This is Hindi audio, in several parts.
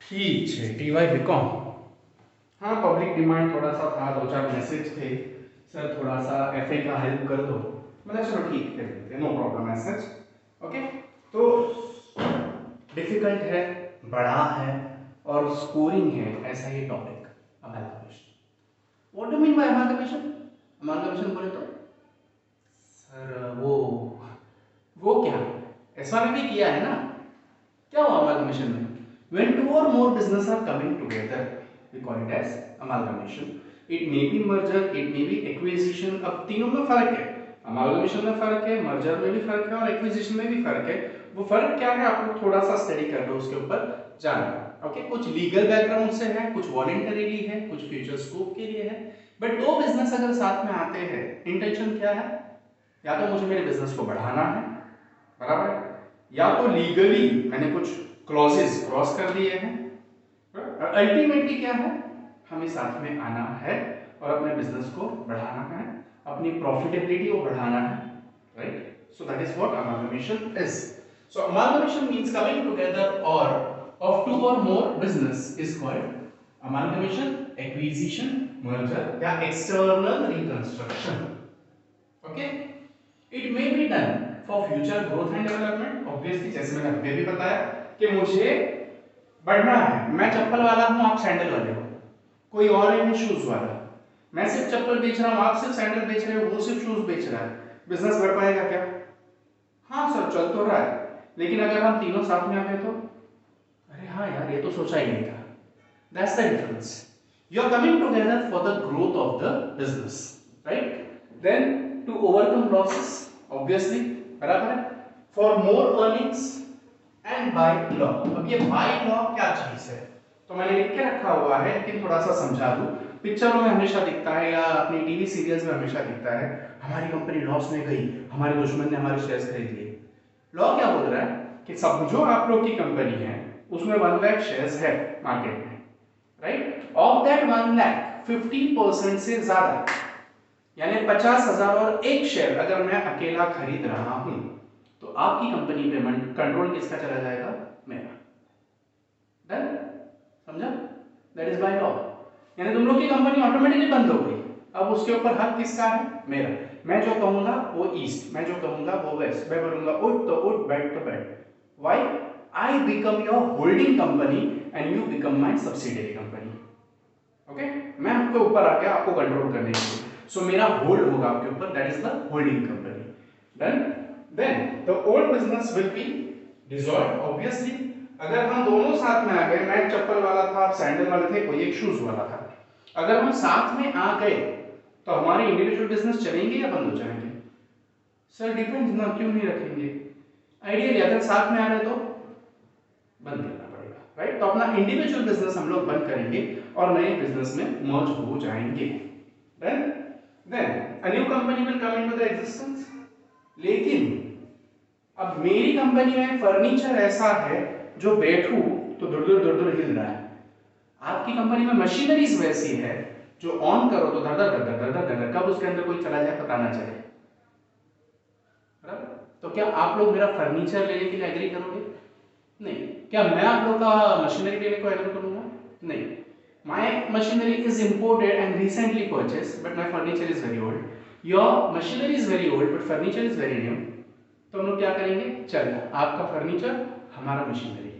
ठीक है, टीवाई बीकॉम। हाँ, पब्लिक डिमांड थोड़ा सा था, दो चार मैसेज थे, सर थोड़ा सा एफए का हेल्प कर दो। मतलब चलो ठीक है, नो प्रॉब्लम मैसेज। ओके, तो डिफिकल्ट है, बड़ा है और स्कोरिंग है, ऐसा ये topic amalgamation. What do mean by amalgamation? Amalgamation बोले तो सर वो क्या, ऐसा में भी किया है ना। क्या हुआ amalgamation में? When two or more business are coming together, we call it as amalgamation. It may be merger, it may be acquisition. अब तीनों में फर्क है, amalgamation में फर्क है, merger में भी फर्क है और acquisition में भी फर्क है। वो फर्क क्या है, आप लोग थोड़ा सा स्टडी कर लो, उसके ऊपर जानना। ओके, कुछ लीगल बैकग्राउंड से है, कुछ वॉलंटरीली है, कुछ फ्यूचर स्कोप के लिए है। बट दो बिजनेस अगर साथ में आते हैं, इंटेंशन क्या है? या तो मुझे मेरे बिजनेस को बढ़ाना है, बराबर है, या तो लीगली मैंने कुछ क्लॉजेस क्रॉस कर दिए हैं। अल्टीमेटली क्या है, हमें साथ में आना है और अपने बिजनेस को बढ़ाना है, अपनी प्रॉफिटेबिलिटी को बढ़ाना है, right? So that is what amalgamation is. So amalgamation means coming together और ऑफ टू और more business is called amalgamation, acquisition, merger या external reconstruction. Okay, it may be done for future growth and development. Obviously जैसे मैंने अभी भी बताया कि मुझे बढ़ना है, मैं चप्पल वाला हूं, आप सैंडल वाले हो, कोई और है शूज वाला, मैं सिर्फ चप्पल बेच रहा हूं, आप सिर्फ सैंडल बेच रहे हो, वो सिर्फ शूज बेच रहा है, बिजनेस बढ़ पाएगा क्या? हाँ सर, चल तो रहा है, लेकिन अगर हम तीनों साथ में आ गए तो अरे हाँ यार, ये तो सोचा ही नहीं था। That's the difference. You are coming together for the growth of the business, right? Then to overcome losses, obviously, बराबर है, for more earnings and bylaw. अब ये बाय लॉ क्या चीज है, तो मैंने लिख के रखा हुआ है, लेकिन थोड़ा सा समझा दूं। पिक्चरों में हमेशा दिखता है या अपनी टीवी सीरियल्स में हमेशा दिखता है, हमारी कंपनी लॉस में गई, हमारे दुश्मन ने हमारे शेयर्स खरीद लिए। लॉ क्या बोल रहा है कि समझो आप लोग की कंपनी है, उसमें 1 लाख शेयर्स है मार्केट में, राइट? ऑफ दैट 1 लाख 50% से ज्यादा, यानी 50,000 और एक शेयर अगर मैं अकेला खरीद रहा हूं, तो आपकी कंपनी पे कंट्रोल किसका चला जाएगा? मेरा। डन? समझा? That is by law. यानी तुम लोग की कंपनी ऑटोमेटिकली बंद हो गई, अब उसके ऊपर हक किसका है? मेरा। मैं जो कहूंगा वो ईस्ट, मैं जो कहूंगा वो वेस्ट, मैं बोलूंगा उठ तो उठ, बैठ तो बैठ। Why? I become your holding company and you become my subsidiary company. Okay, मैं आपके ऊपर आ गया आपको कंट्रोल करने के लिए, सो मेरा होल्ड होगा आपके ऊपर, that is the holding company. Done? Then the old business will be dissolve, obviously. अगर हम दोनों साथ में आ गए, मैं चप्पल वाला था, आप सैंडल वाले थे, कोई एक शूज वाला था, अगर हम साथ में आ गए तो हमारे इंडिविजुअल बिजनेस चलेंगे या बंद हो जाएंगे? सर डिपेंड्स ना, क्यों नहीं रखेंगे? आइडियली अगर साथ में आ रहे तो बंद करना पड़ेगा, राइट? तो अपना इंडिविजुअल बिजनेस हम लोग बंद करेंगे और नए बिजनेस में मर्ज हो जाएंगे। Then a new company will come into the existence. लेकिन अब मेरी कंपनी में फर्नीचर ऐसा है जो बैठू तो दुर दुर हिल रहा है, आपकी कंपनी में मशीनरीज वैसी है जो ऑन करो तो धड़ धड़ धड़ धड़ धड़ धड़, कब उसके अंदर कोई चला जाए पता ना चले, बराबर? तो क्या आप लोग मेरा फर्नीचर लेने के लिए एग्री करोगे? नहीं। क्या मैं आप लोग का मशीनरी लेने को एग्री करूंगा? नहीं। My machinery is imported and recently purchase, but my furniture is very old. Your machinery is very old but furniture is very new. तो हम लोग क्या करेंगे? चल, आपका फर्नीचर, हमारा machinery.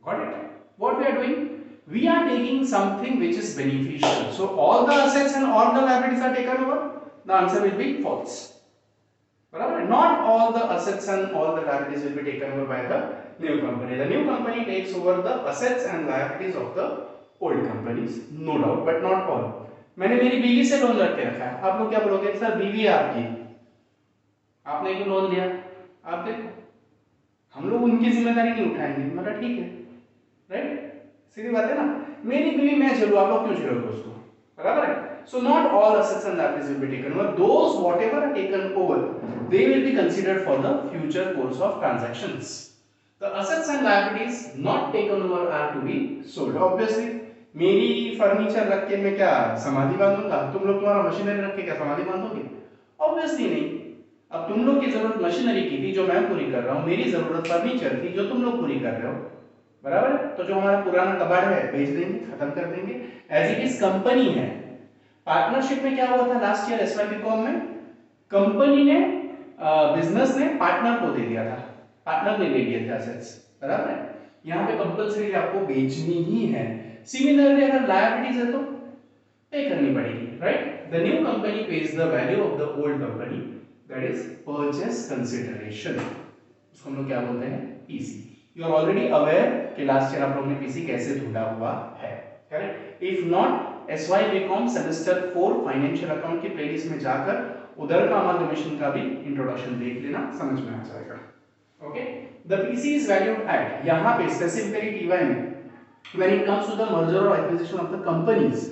Got it? What we are doing? We are taking something which is beneficial. So all the assets and all the liabilities are taken over. The answer will be false. Barabar? Not all the assets and all the liabilities will be taken over by the new company. The new company takes over the assets and liabilities of the old companies, no doubt, but not all. मैंने मेरी बीवी से लोन रख के रखा है, आप लोग क्या बोलोगे? सर बीवी है आपकी, आपने क्यों लोन लिया? आप देखो, हम लोग उनकी जिम्मेदारी नहीं उठाएंगे, मतलब ठीक है, राइट? सीधी बात है ना, मेरी बीवी मैं झेलूं, आप लोग क्यों झेलोगे उसको? बराबर है? So not all assets and liabilities will be taken over. Those whatever are taken over, they will be considered for the future course of transactions. The assets and liabilities not taken over are to be sold. Obviously, मेरी फर्नीचर रख के मैं क्या समाधि बांधूंगा? तुम लोग तुम्हारा मशीनरी रख के क्या समाधि बांधोगे? ऑब्वियसली नहीं। अब तुम लोग की जरूरत मशीनरी की थी जो मैं पूरी कर रहा हूं, मेरी जरूरत फर्नीचर थी जो तुम लोग पूरी कर रहे हो, बराबर है। तो जो हमारा पुराना कबाड़ है बेच देंगे, खत्म कर देंगे। एज इट इज कंपनी है। पार्टनरशिप में क्या हुआ था लास्ट ईयर एसवाई बीकॉम में, कंपनी ने बिजनेस ने पार्टनर को दे दिया था, पार्टनर ने ले लिए थे एसेट्स, बराबर है। यहाँ पे कंपलसरी आपको बेचनी ही है। सिमिलरली अगर लायबिलिटीज है तो पे करनी पड़ेगी, right. The new company pays the value of the old company, that is purchase consideration, उसको हम लोग क्या बोलते हैं, PC. You are already aware कि लास्ट ईयर आप लोगों ने पीसी कैसे ढूंढा हुआ है, correct. If not SY BCom semester 4 financial account की प्लेलिस्ट में जाकर उधर का अमालगमेशन का भी इंट्रोडक्शन देख लेना, समझ में आ जाएगा। Okay, the PC is valued at, यहां पे स्पेसिफिकली टीवाई में when it comes to the merger और acquisition of the companies,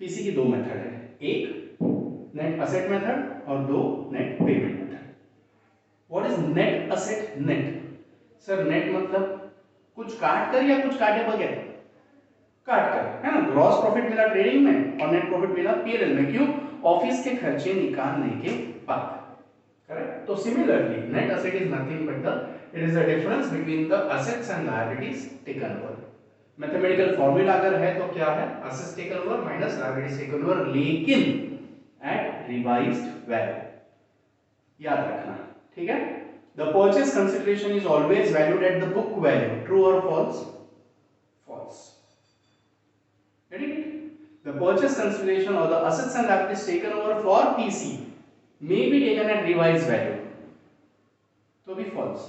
PC की दो मेथड है, एक नेट असेट मेथड और दो net payment method. What is net asset? Net sir net मतलब कुछ काट कर या कुछ काटे बगैर? काट कर, है ना। ग्रॉस प्रॉफिट मिला ट्रेडिंग में और नेट प्रॉफिट मिला पीएनएल में, क्यों? ऑफिस के खर्चे निकालने के बाद, करेक्ट। तो similarly net asset is nothing but the it is the difference between the assets and liabilities taken over. Mathematical formula अगर है तो क्या है, assets taken over minus liabilities taken over, लेकिन एट रिवाइज्ड वैल्यू, याद रखना, ठीक है। The purchase consideration is always valued at the book value. True or false? False. Getting it? The purchase consideration or the assets and liabilities taken over for PC may be taken at revised value. तो भी false.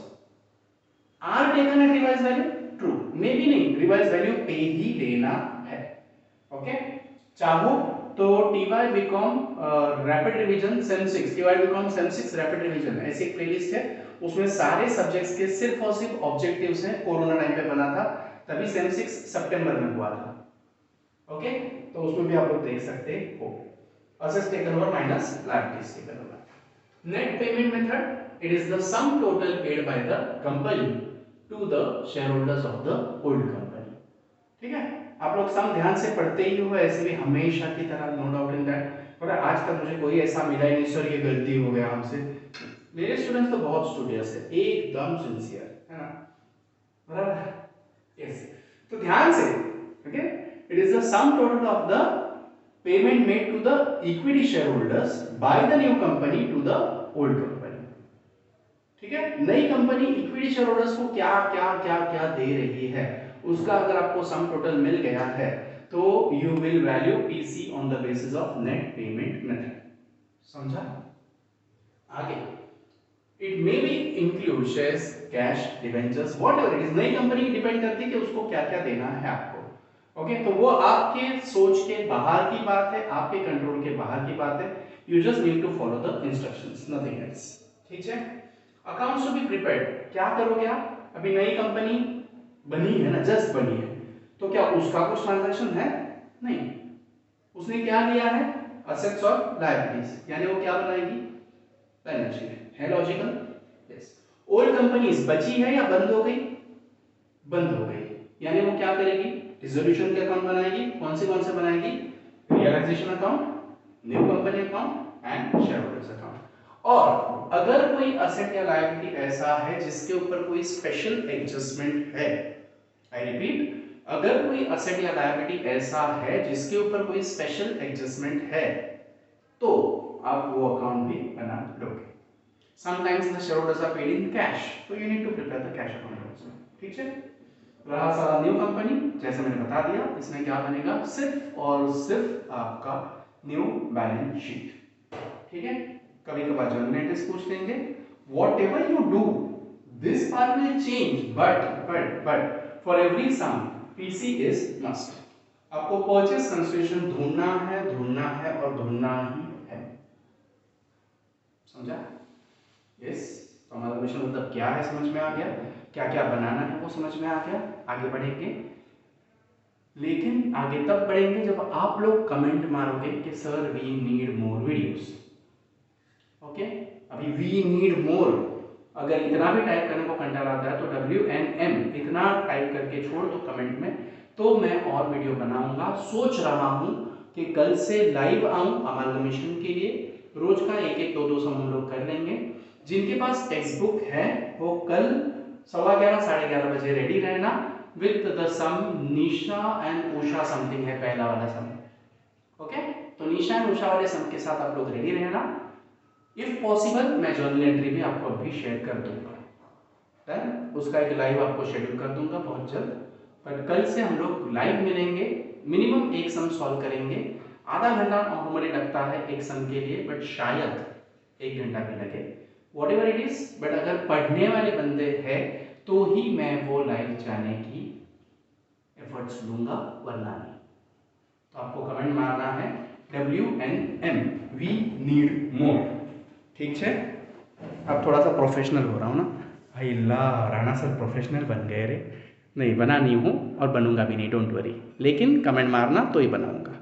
Are taken at revised value? True. Maybe नहीं. Revised value पे ही लेना है. Okay? चाहो तो TY BCom rapid revision sem 6, TY BCom sem 6 rapid revision ऐसी एक प्लेलिस्ट है, उसमें सारे सब्जेक्ट्स के सिर्फ और सिर्फ ऑब्जेक्टिव्स हैं। कोरोना टाइम पे बना था, तभी सेम 6 सितंबर में हुआ था। ओके, तो उसमें भी आप लोग देख सकते हो। Assets taken over minus liabilities taken over. Net payment method, it is the sum total paid by the company to the share holders of the old company. ठीक है, आप लोग सम ध्यान से पढ़ते ही हो, ऐसे भी हमेशा की तरह, नो डाउट इन दैट। पर आज तक मुझे कोई ऐसा मिला ही नहीं सर ये गलती हो गया हमसे। मेरे स्टूडेंट्स तो बहुत स्टूडियस है, एकदम सिंसियर, है ना, बराबर? यस। तो ध्यान से, okay, it is the sum total of the payment made to the equity share holders by the new company to the old company. ठीक है, नई कंपनी इक्विटी शेयर होल्डर्स को क्या क्या क्या क्या दे रही है, उसका अगर आपको सम टोटल मिल गया है तो you will value PC on the basis of net payment method. समझा? आगे, it may be include shares, cash, debentures, whatever it is. नई कंपनी की डिपेंड करती है कि उसको क्या क्या देना है आपको। ओके, तो वो आपके सोच के बाहर की बात है, आपके कंट्रोल के बाहर की बात है। You just need to follow the instructions, nothing else. ठीक है, अकाउंट्स टू बी प्रिपेयर्ड, क्या करोगे आप? अभी नई कंपनी बनी है ना, जस्ट बनी है, तो क्या उसका कुछ ट्रांजैक्शन है? नहीं। उसने क्या लिया है? असेट्स और लायबिलिटीज, यानी वो क्या बनाएगी? Balance sheet. है लॉजिकल? यस। ओल्ड कंपनीज बची है या बंद हो गई? बंद हो गई, यानी वो क्या करेगी? डिसोल्यूशन के अकाउंट बनाएगी। कौन से बनाएगी? Realisation account, new company account and share holders account. और अगर कोई असेट या लायबिलिटी ऐसा है जिसके ऊपर कोई स्पेशल एडजस्टमेंट है, आई रिपीट, अगर कोई असेट या लायबिलिटी ऐसा है जिसके ऊपर कोई स्पेशल एडजस्टमेंट है, तो आप वो अकाउंट भी बना लोगे। Sometimes the shareholders are paid in cash, so you need to prepare the cash account also। ठीक है, रहा सारा न्यू कंपनी, जैसे मैंने बता दिया, इसमें क्या बनेगा? सिर्फ और सिर्फ आपका न्यू बैलेंस शीट। ठीक है, कभी कभार जनरेटर्स पूछ देंगे, whatever you do this part will change, but for every sum PC is must। आपको परचेस कंसिडरेशन ढूंढना है और ढूंढना ही है। समझा? यस। तो हमारा मिशन मतलब क्या है समझ में आ गया, क्या क्या बनाना है वो समझ में आ गया। आगे बढ़ेंगे, लेकिन आगे तब बढ़ेंगे जब आप लोग कमेंट मारोगे कि sir we need more videos. Okay, अभी वी नीड मोर अगर इतना भी टाइप करने को कंटाल आता है तो WNM इतना टाइप करके छोड़ दो कमेंट में, तो मैं और वीडियो बनाऊंगा। सोच रहा हूं कि कल से लाइव आऊं अमालगमेशन के लिए, रोज का एक एक दो सम हम लोग कर लेंगे। जिनके पास टेक्स्ट बुक है वो कल 11:15 साढ़े 11 बजे रेडी रहना। With the sum Nisha and Usha something है पहला वाला सम। ओके, तो निशा एंड उषा वाले सम के साथ आप लोग रेडी रहना। इफ पॉसिबल मैं जर्नल एंट्री भी आपको अभी शेयर कर दूंगा, डन। उसका एक लाइव आपको शेड्यूल कर दूंगा बहुत जल्द। बट कल से हम लोग लाइव मिलेंगे, मिनिमम एक सम सॉल्व करेंगे। आधा घंटा नॉर्मली लगता है एक सम के लिए, बट शायद 1 घंटा भी लगे, what ever it is. But अगर पढ़ने वाले बंदे हैं तो ही मैं वो लाइव जाने की एफर्ट्स लूंगा, वरना नहीं। तो आपको कमेंट मारना है WNM, वी नीड मोर। ठीक है, अब थोड़ा सा प्रोफेशनल हो रहा हूँ ना भाई। ला राणा सर प्रोफेशनल बन गए रे। नहीं, बना नहीं हूँ और बनूंगा भी नहीं, डोंट वरी। लेकिन कमेंट मारना तो ही बनाऊंगा।